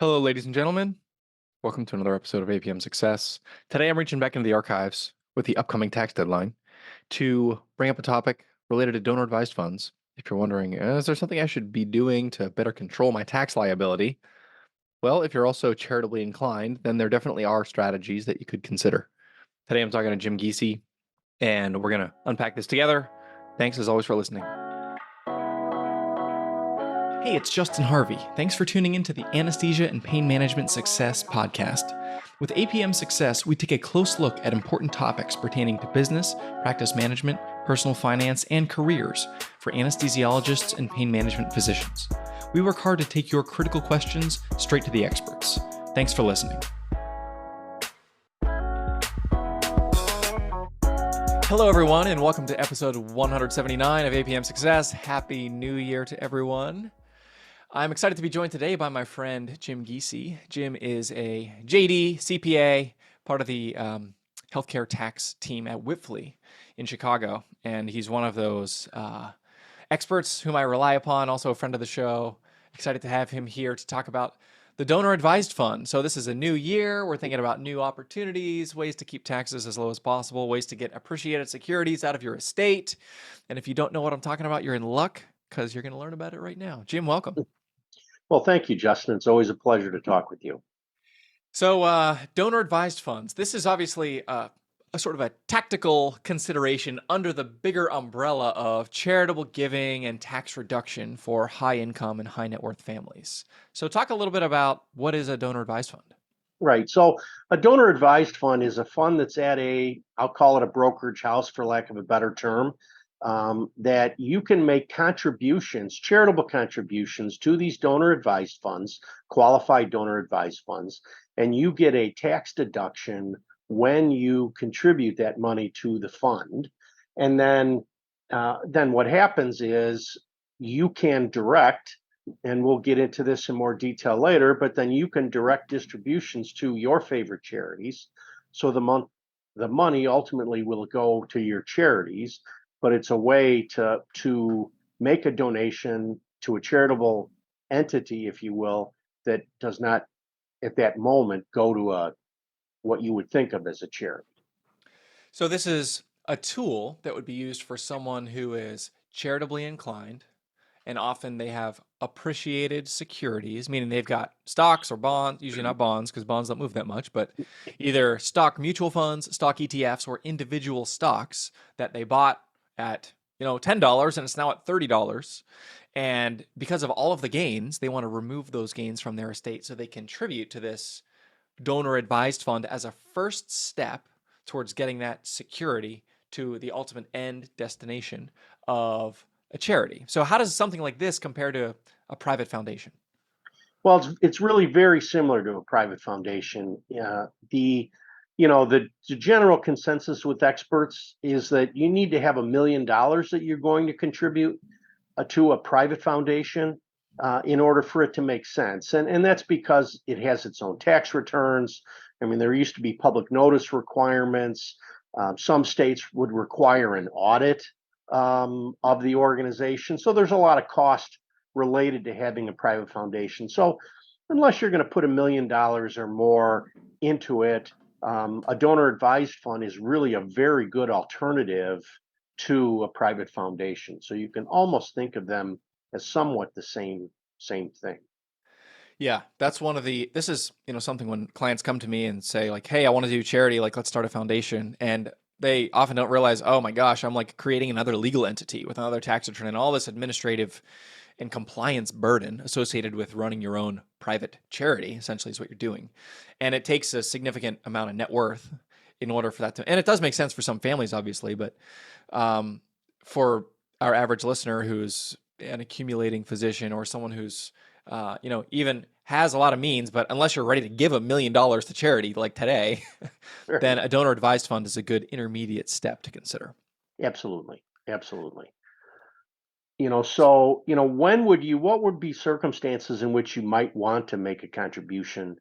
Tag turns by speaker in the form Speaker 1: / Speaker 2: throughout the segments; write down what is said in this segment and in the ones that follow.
Speaker 1: Hello, ladies and gentlemen. Welcome to another episode of APM Success. Today, I'm reaching back into the archives with the upcoming tax deadline to bring up a topic related to donor advised funds. If you're wondering, is there something I should be doing to better control my tax liability? Well, if you're also charitably inclined, then there definitely are strategies that you could consider. Today, I'm talking to Jim Giese, and we're going to unpack this together. Thanks as always for listening. Hey, it's Justin Harvey. Thanks for tuning in to the Anesthesia and Pain Management Success podcast. With APM Success, we take a close look at important topics pertaining to business, practice management, personal finance, and careers for anesthesiologists and pain management physicians. We work hard to take your critical questions straight to the experts. Thanks for listening. Hello, everyone, and welcome to episode 179 of APM Success. Happy New Year to everyone. I'm excited to be joined today by my friend, Jim Giese. Jim is a JD, CPA, part of the healthcare tax team at Wipfli in Chicago. And he's one of those experts whom I rely upon, also a friend of the show. Excited to have him here to talk about the donor advised fund. So this is a new year. We're thinking about new opportunities, ways to keep taxes as low as possible, ways to get appreciated securities out of your estate. And if you don't know what I'm talking about, you're in luck because you're going to learn about it right now. Jim, welcome.
Speaker 2: Well, thank you, Justin. It's always a pleasure to talk with you.
Speaker 1: So, donor advised funds. This is obviously a sort of a tactical consideration under the bigger umbrella of charitable giving and tax reduction for high income and high net worth families. So, talk a little bit about what is a donor advised fund.
Speaker 2: Right. So a donor advised fund is a fund that's at I'll call it a brokerage house for lack of a better term, that you can make contributions, charitable contributions to these donor advised funds, qualified donor advised funds, and you get a tax deduction when you contribute that money to the fund. And then what happens is you can direct, and we'll get into this in more detail later, but then you can direct distributions to your favorite charities. So the money ultimately will go to your charities, but it's a way to make a donation to a charitable entity, if you will, that does not at that moment go to what you would think of as a charity.
Speaker 1: So, this is a tool that would be used for someone who is charitably inclined, and often they have appreciated securities, meaning they've got stocks or bonds, usually not bonds because bonds don't move that much, but either stock mutual funds, stock ETFs, or individual stocks that they bought at $10 and it's now at $30. And because of all of the gains, they want to remove those gains from their estate so they contribute to this donor advised fund as a first step towards getting that security to the ultimate end destination of a charity. So how does something like this compare to a private foundation?
Speaker 2: Well, it's really very similar to a private foundation. The general consensus with experts is that you need to have $1 million that you're going to contribute to a private foundation in order for it to make sense. And that's because it has its own tax returns. I mean, there used to be public notice requirements. Some states would require an audit of the organization. So there's a lot of cost related to having a private foundation. So unless you're going to put $1 million or more into it, a donor advised fund is really a very good alternative to a private foundation. So you can almost think of them as somewhat the same thing.
Speaker 1: Yeah, that's this is, something when clients come to me and say like, "Hey, I want to do charity, like let's start a foundation." And they often don't realize, "Oh my gosh, I'm like creating another legal entity with another tax return and all this administrative and compliance burden associated with running your own private charity," essentially is what you're doing. And it takes a significant amount of net worth in order for that to, and it does make sense for some families, obviously, but for our average listener who's an accumulating physician or someone who's, even has a lot of means, but unless you're ready to give $1 million to charity like today, then a donor advised fund is a good intermediate step to consider.
Speaker 2: Absolutely. Absolutely. What would be circumstances in which you might want to make a contribution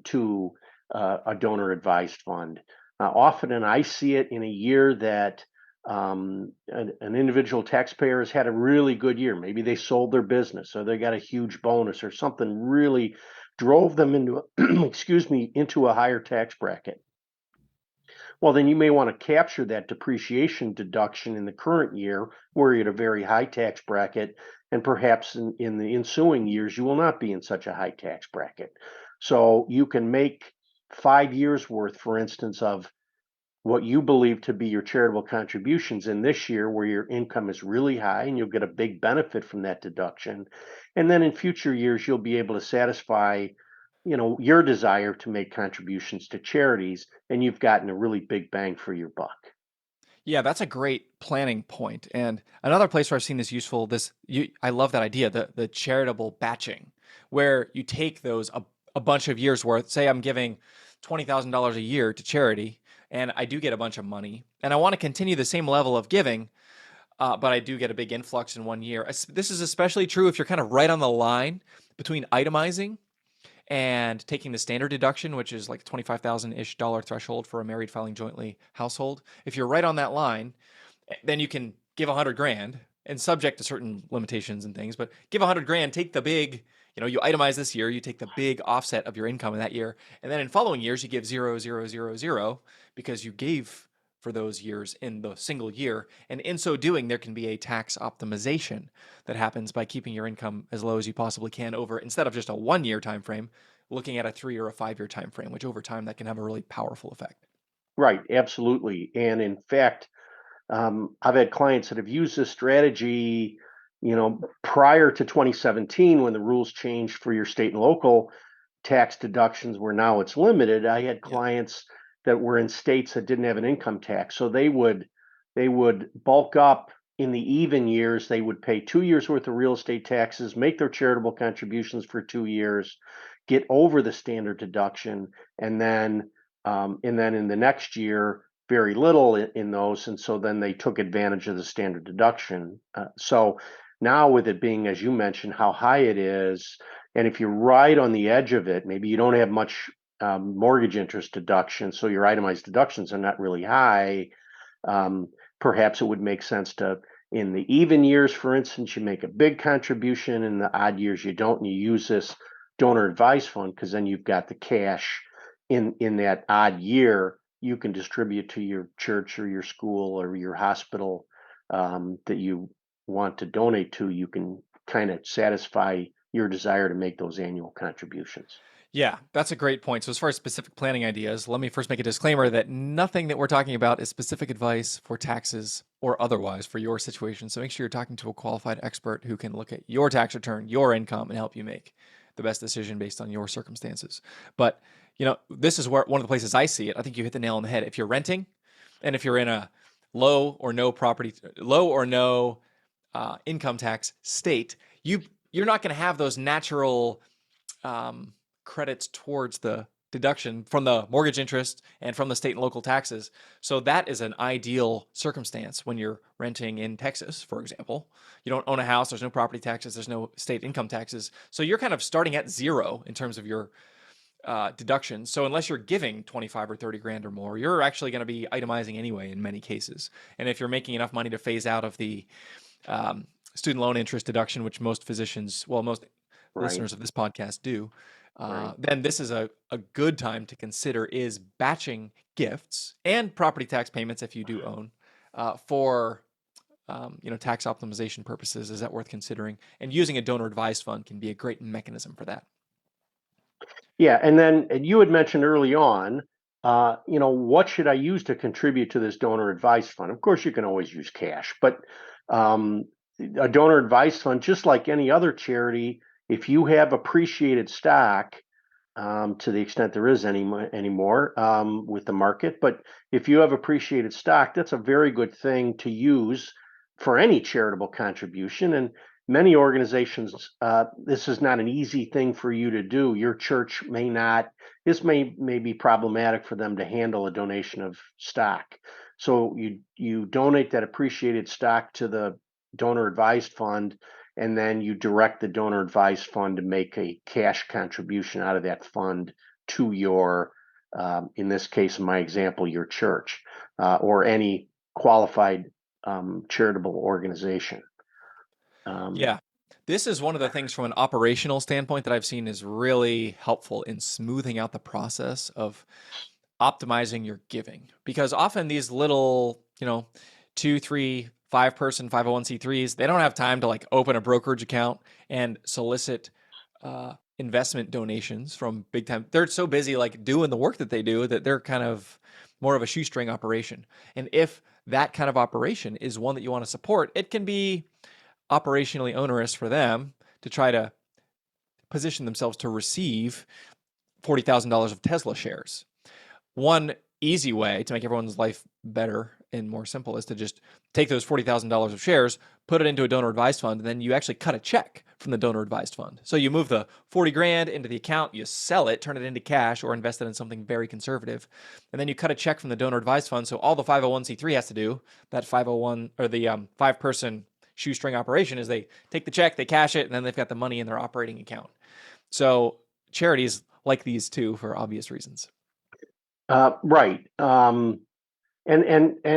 Speaker 2: to a donor advised fund? Often, and I see it in a year that an individual taxpayer has had a really good year. Maybe they sold their business or they got a huge bonus or something really drove them into, excuse me, into a higher tax bracket. Well, then you may want to capture that depreciation deduction in the current year where you're at a very high tax bracket, and perhaps in the ensuing years, you will not be in such a high tax bracket. So you can make 5 years worth, for instance, of what you believe to be your charitable contributions in this year where your income is really high and you'll get a big benefit from that deduction. And then in future years, you'll be able to satisfy, your desire to make contributions to charities, and you've gotten a really big bang for your buck.
Speaker 1: Yeah, that's a great planning point. And another place where I've seen this useful, I love that idea, the charitable batching, where you take those a bunch of years worth. Say I'm giving $20,000 a year to charity, and I do get a bunch of money, and I want to continue the same level of giving, but I do get a big influx in one year. This is especially true if you're kind of right on the line between itemizing and taking the standard deduction, which is like 25,000-ish dollar threshold for a married filing jointly household. If you're right on that line, then you can give 100 grand and subject to certain limitations and things, but give 100 grand, take the big, you itemize this year, you take the big offset of your income in that year. And then in following years, you give 0, 0, 0, 0 because you gave for those years in the single year. And in so doing, there can be a tax optimization that happens by keeping your income as low as you possibly can over, instead of just a 1 year time frame, looking at a 3 or a 5 year time frame, which over time that can have a really powerful effect.
Speaker 2: Right, absolutely. And in fact, I've had clients that have used this strategy, prior to 2017 when the rules changed for your state and local tax deductions, where now it's limited. I had
Speaker 1: Yeah.
Speaker 2: clients that were in states that didn't have an income tax, so they would bulk up in the even years. They would pay 2 years worth of real estate taxes, make their charitable contributions for 2 years, get over the standard deduction, and then in the next year very little in those, and so then they took advantage of the standard deduction. So now with it being, as you mentioned, how high it is, and if you're right on the edge of it, maybe you don't have much mortgage interest deduction, so your itemized deductions are not really high. Um, Perhaps it would make sense to, in the even years, for instance, you make a big contribution. In the odd years, you don't, and you use this donor advised fund because then you've got the cash in that odd year you can distribute to your church or your school or your hospital that you want to donate to. You can kind of satisfy your desire to make those annual contributions.
Speaker 1: Yeah, that's a great point. So, as far as specific planning ideas, let me first make a disclaimer that nothing that we're talking about is specific advice for taxes or otherwise for your situation. So, make sure you're talking to a qualified expert who can look at your tax return, your income, and help you make the best decision based on your circumstances. But, this is where one of the places I see it. I think you hit the nail on the head. If you're renting and if you're in a low or no income tax state, you're not going to have those natural um, credits towards the deduction from the mortgage interest and from the state and local taxes. So that is an ideal circumstance when you're renting in Texas, for example. You don't own a house, there's no property taxes, there's no state income taxes. So you're kind of starting at zero in terms of your deductions. So unless you're giving 25 or 30 grand or more, you're actually going to be itemizing anyway in many cases. And if you're making enough money to phase out of the student loan interest deduction, which most physicians, well, most
Speaker 2: Right,
Speaker 1: listeners of this podcast do,
Speaker 2: right.
Speaker 1: then this is a good time to consider is batching gifts and property tax payments if you do own for tax optimization purposes. Is that worth considering? And using a donor advised fund can be a great mechanism for that.
Speaker 2: Yeah, and you had mentioned early on, what should I use to contribute to this donor advised fund? Of course, you can always use cash, but um, a donor advised fund, just like any other charity, if you have appreciated stock, to the extent there is any anymore with the market, but if you have appreciated stock, that's a very good thing to use for any charitable contribution. And many organizations, this is not an easy thing for you to do. Your church may not, this may be problematic for them to handle a donation of stock. So you donate that appreciated stock to the donor advised fund, and then you direct the donor advised fund to make a cash contribution out of that fund to your, in this case, in my example, your church or any qualified charitable organization. Um,
Speaker 1: Yeah. This is one of the things from an operational standpoint that I've seen is really helpful in smoothing out the process of optimizing your giving. Because often these little, two, three, 5-person 501c3s, they don't have time to like open a brokerage account and solicit investment donations from big time. They're so busy like doing the work that they do that they're kind of more of a shoestring operation. And if that kind of operation is one that you want to support, it can be operationally onerous for them to try to position themselves to receive $40,000 of Tesla shares. One easy way to make everyone's life better and more simple is to just take those $40,000 of shares, put it into a donor advised fund, and then you actually cut a check from the donor advised fund. So you move the 40 grand into the account, you sell it, turn it into cash, or invest it in something very conservative. And then you cut a check from the donor advised fund. So all the 501c3 has to do, that 501 or the 5-person shoestring operation, is they take the check, they cash it, and then they've got the money in their operating account. So charities like these too, for obvious reasons.
Speaker 2: Right. And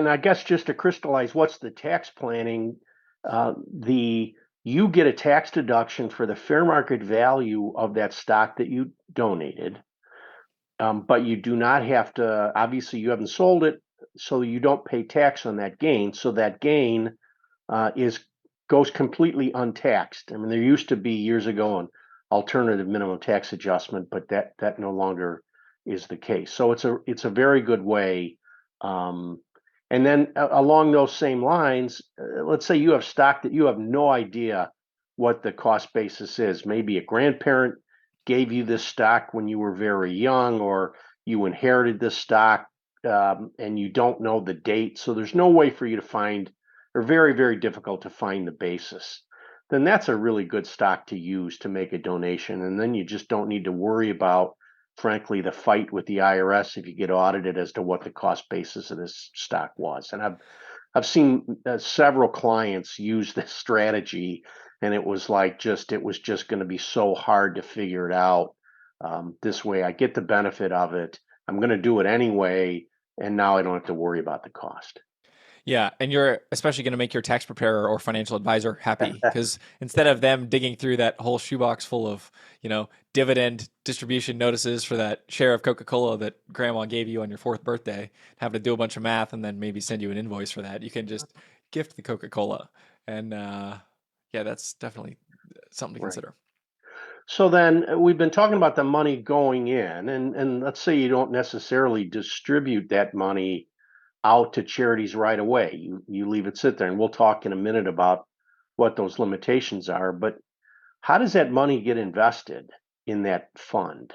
Speaker 2: I guess just to crystallize, what's the tax planning? You get a tax deduction for the fair market value of that stock that you donated, but you do not have to. Obviously, you haven't sold it, so you don't pay tax on that gain. So that gain is goes completely untaxed. I mean, there used to be years ago an alternative minimum tax adjustment, but that no longer is the case. So it's a very good way. Um, and then along those same lines, let's say you have stock that you have no idea what the cost basis is. Maybe a grandparent gave you this stock when you were very young, or you inherited this stock and you don't know the date. So there's no way for you to find, or very, very difficult to find the basis. Then that's a really good stock to use to make a donation. And then you just don't need to worry about, frankly, the fight with the IRS if you get audited as to what the cost basis of this stock was. And I've seen several clients use this strategy, and it was just going to be so hard to figure it out. This way, I get the benefit of it. I'm going to do it anyway, and now I don't have to worry about the cost.
Speaker 1: Yeah, and you're especially going to make your tax preparer or financial advisor happy because instead of them digging through that whole shoebox full of, dividend distribution notices for that share of Coca-Cola that grandma gave you on your 4th birthday, having to do a bunch of math and then maybe send you an invoice for that, you can just gift the Coca-Cola. And yeah, that's definitely something to
Speaker 2: Right.
Speaker 1: consider.
Speaker 2: So then we've been talking about the money going in, and let's say you don't necessarily distribute that money out to charities right away. You leave it sit there, and we'll talk in a minute about what those limitations are. But how does that money get invested in that fund?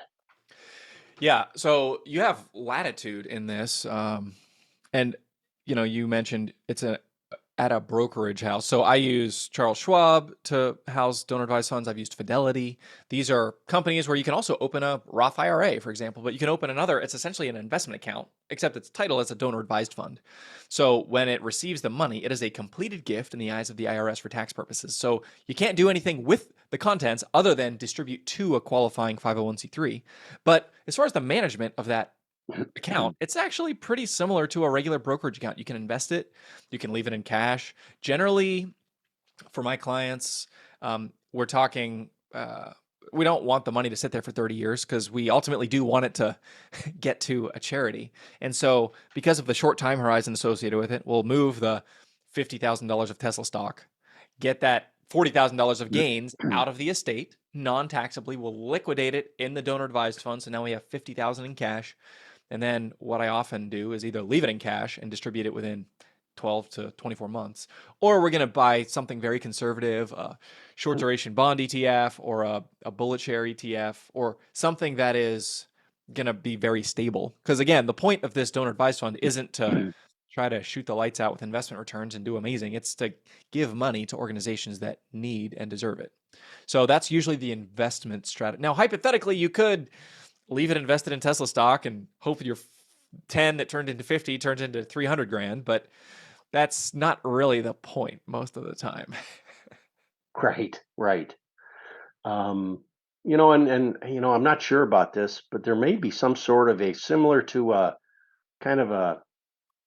Speaker 1: Yeah, so you have latitude in this, and you mentioned it's at a brokerage house. So I use Charles Schwab to house donor advised funds. I've used Fidelity. These are companies where you can also open a Roth IRA, for example, but you can open another. It's essentially an investment account, except its title is a donor advised fund. So when it receives the money, it is a completed gift in the eyes of the IRS for tax purposes. So you can't do anything with the contents other than distribute to a qualifying 501c3. But as far as the management of that account, it's actually pretty similar to a regular brokerage account. You can invest it, you can leave it in cash. Generally, for my clients, we're talking. We don't want the money to sit there for 30 years because we ultimately do want it to get to a charity. And so, because of the short time horizon associated with it, we'll move the $50,000 of Tesla stock, get that $40,000 of gains out of the estate non-taxably. We'll liquidate it in the donor advised fund. So now we have 50,000 in cash. And then what I often do is either leave it in cash and distribute it within 12 to 24 months, or we're going to buy something very conservative, a short duration bond ETF or a bullet share ETF or something that is going to be very stable. Because again, the point of this donor advised fund isn't to try to shoot the lights out with investment returns and do amazing. It's to give money to organizations that need and deserve it. So that's usually the investment strategy. Now, hypothetically, you could leave it invested in Tesla stock and hope your 10 that turned into 50 turns into 300 grand, but that's not really the point most of the time.
Speaker 2: Right, right. And I'm not sure about this, but there may be some sort of a similar to a kind of a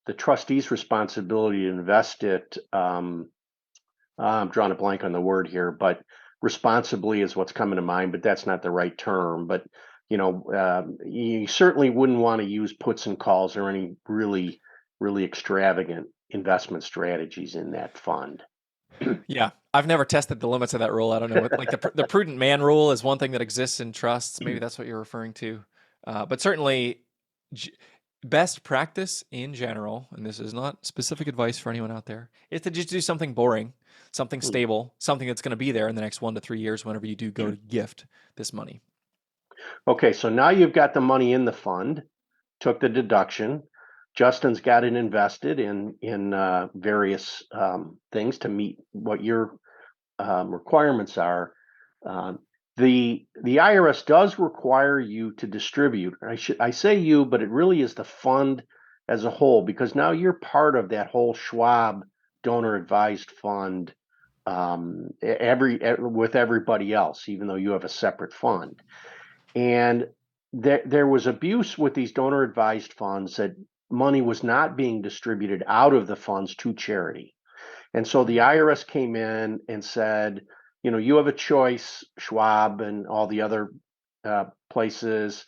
Speaker 2: the trustee's responsibility to invest it. I'm drawing a blank on the word here, but responsibly is what's coming to mind, but that's not the right term. But you certainly wouldn't want to use puts and calls or any really extravagant investment strategies in that fund.
Speaker 1: Yeah, I've never tested the limits of that rule. I don't know what, like the prudent man rule is one thing that exists in trusts. Maybe that's what you're referring to. But certainly, g- best practice in general, and this is not specific advice for anyone out there, is to just do something boring, something stable, something that's going to be there in the next 1 to 3 years whenever you do go to gift this money.
Speaker 2: Okay, so now you've got the money in the fund, took the deduction. Justin's got it invested in various things to meet what your requirements are. Um, the IRS does require you to distribute. I say you, but it really is the fund as a whole, because now you're part of that whole Schwab donor advised fund, with everybody else, even though you have a separate fund. And there was abuse with these donor advised funds, that money was not being distributed out of the funds to charity. And so the IRS came in and said, you have a choice, Schwab and all the other places,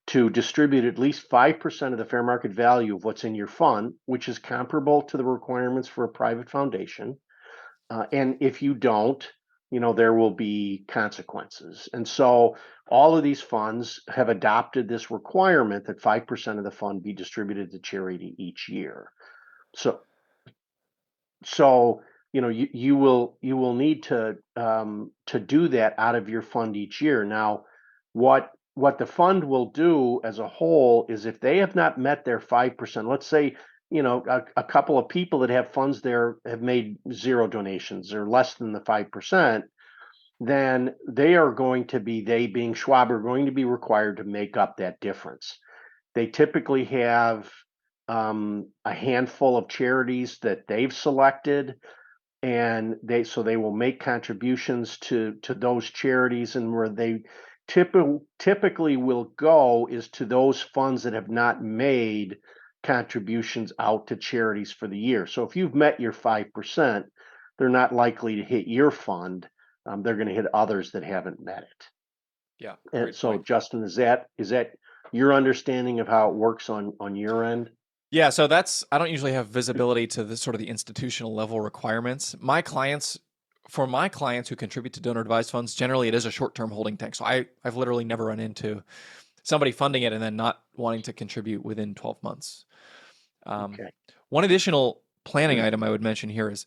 Speaker 2: to distribute at least 5% of the fair market value of what's in your fund, which is comparable to the requirements for a private foundation. And if you don't, there will be consequences. And so all of these funds have adopted this requirement that 5% of the fund be distributed to charity each year. So so you will need to do that out of your fund each year. Now, what the fund will do as a whole is, if they have not met their 5%, let's say a couple of people that have funds there have made zero donations or less than the 5%, then they being Schwab are going to be required to make up that difference. They typically have a handful of charities that they've selected, and they will make contributions to those charities, and where they typically will go is to those funds that have not made contributions out to charities for the year. So if you've met your 5%, they're not likely to hit your fund. They're going to hit others that haven't met it.
Speaker 1: Yeah,
Speaker 2: And
Speaker 1: great
Speaker 2: so,
Speaker 1: point.
Speaker 2: Justin, is that your understanding of how it works on your end?
Speaker 1: Yeah, so I don't usually have visibility to the sort of the institutional level requirements. For my clients who contribute to donor advised funds, generally it is a short-term holding tank. So I've literally never run into somebody funding it and then not wanting to contribute within 12 months.
Speaker 2: Okay.
Speaker 1: One additional planning item I would mention here is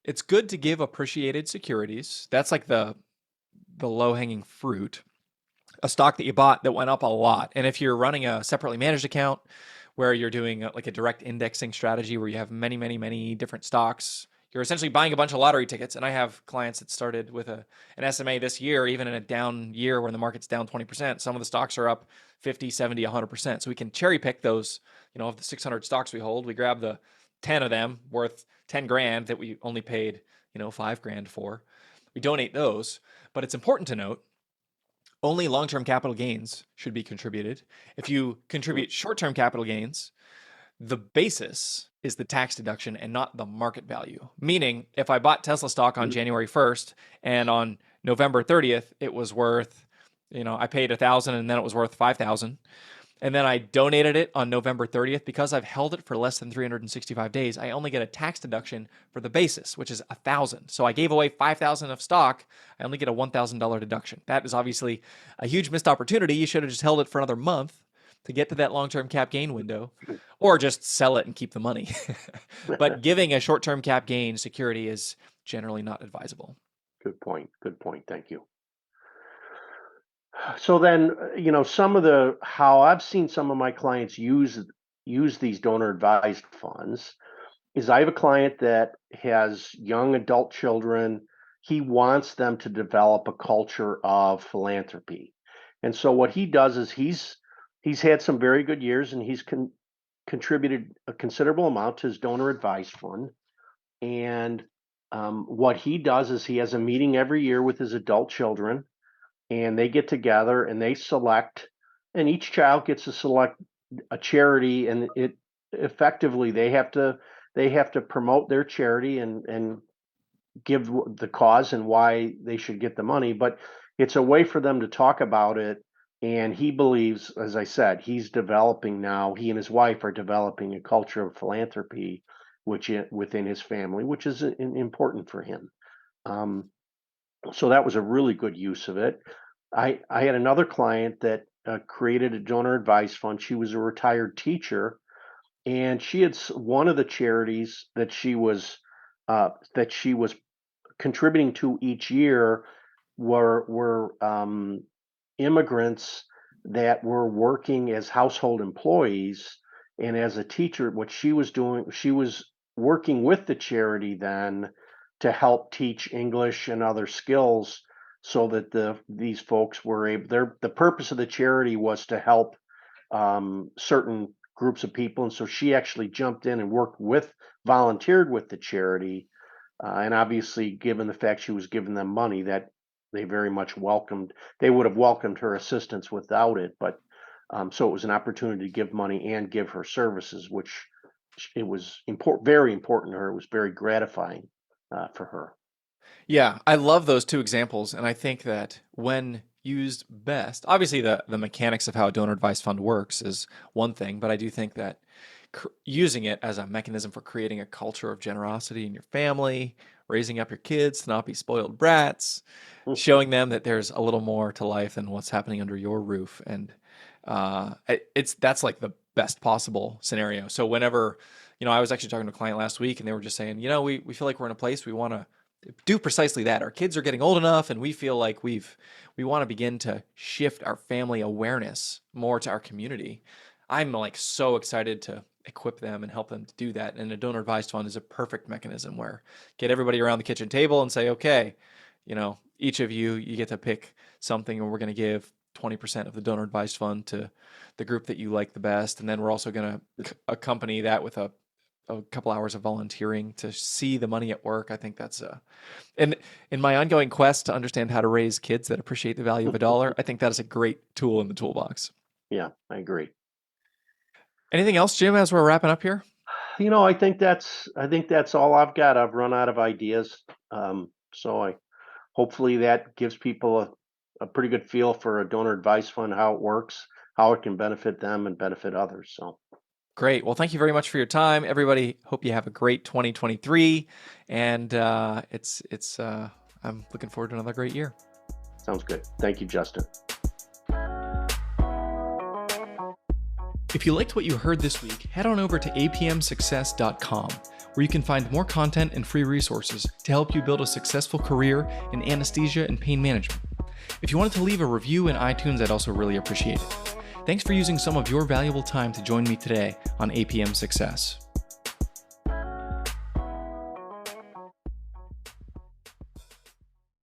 Speaker 1: it's good to give appreciated securities. That's like the low-hanging fruit. A stock that you bought that went up a lot. And if you're running a separately managed account where you're doing like a direct indexing strategy where you have many, many, many different stocks, you're essentially buying a bunch of lottery tickets. And I have clients that started with an SMA this year, even in a down year when the market's down 20%. Some of the stocks are up 50, 70, 100%. So we can cherry pick those, of the 600 stocks we hold, we grab the 10 of them worth 10 grand that we only paid, 5 grand for. We donate those. But it's important to note only long-term capital gains should be contributed. If you contribute short-term capital gains, the basis is the tax deduction and not the market value. Meaning, if I bought Tesla stock on January 1st and on November 30th, it was worth, I paid 1,000 and then it was worth 5,000. And then I donated it on November 30th. Because I've held it for less than 365 days, I only get a tax deduction for the basis, which is 1,000. So I gave away 5,000 of stock. I only get a $1,000 deduction. That is obviously a huge missed opportunity. You should have just held it for another month to get to that long-term cap gain window, or just sell it and keep the money. But giving a short-term cap gain security is generally not advisable.
Speaker 2: Good point. Good point. Thank you. So then, how I've seen some of my clients use these donor advised funds is, I have a client that has young adult children. He wants them to develop a culture of philanthropy. And so what he does is, he's had some very good years, and he's contributed a considerable amount to his donor advised fund. And what he does is, he has a meeting every year with his adult children, and they get together and they select, and each child gets to select a charity, and it effectively they have to promote their charity, and give the cause and why they should get the money, but it's a way for them to talk about it. And he believes, as I said, he's developing now, he and his wife are developing a culture of philanthropy, within his family, which is important for him. Um, so that was a really good use of it. I had another client that created a donor advised fund. She was a retired teacher, and she had one of the charities that she was contributing to each year were immigrants that were working as household employees. And as a teacher, what she was doing, she was working with the charity then to help teach English and other skills, so that these folks were able. The purpose of the charity was to help certain groups of people, and so she actually jumped in and volunteered with the charity. And obviously, given the fact she was giving them money, that they very much welcomed. They would have welcomed her assistance without it, but so it was an opportunity to give money and give her services, which it was very important to her. It was very gratifying for her.
Speaker 1: Yeah, I love those two examples, and I think that when used best, obviously the mechanics of how a donor advised fund works is one thing, but I do think that using it as a mechanism for creating a culture of generosity in your family, raising up your kids to not be spoiled brats, showing them that there's a little more to life than what's happening under your roof, and that's like the best possible scenario. So whenever, I was actually talking to a client last week, and they were just saying, we feel like we're in a place we want to do precisely that. Our kids are getting old enough, and we feel like we want to begin to shift our family awareness more to our community. I'm like so excited to equip them and help them to do that. And a donor advised fund is a perfect mechanism where get everybody around the kitchen table and say, okay, each of you get to pick something, and we're going to give 20% of the donor advised fund to the group that you like the best. And then we're also going to accompany that with a couple hours of volunteering to see the money at work. I think that's and in my ongoing quest to understand how to raise kids that appreciate the value of a dollar, I think that is a great tool in the toolbox.
Speaker 2: Yeah, I agree.
Speaker 1: Anything else, Jim, as we're wrapping up here?
Speaker 2: I think that's all I've got. I've run out of ideas. So hopefully that gives people a pretty good feel for a donor advice fund, how it works, how it can benefit them and benefit others. So
Speaker 1: great. Well, thank you very much for your time, everybody. Hope you have a great 2023, and I'm looking forward to another great year.
Speaker 2: Sounds good. Thank you, Justin.
Speaker 1: If you liked what you heard this week, head on over to apmsuccess.com, where you can find more content and free resources to help you build a successful career in anesthesia and pain management. If you wanted to leave a review in iTunes, I'd also really appreciate it. Thanks for using some of your valuable time to join me today on APM Success.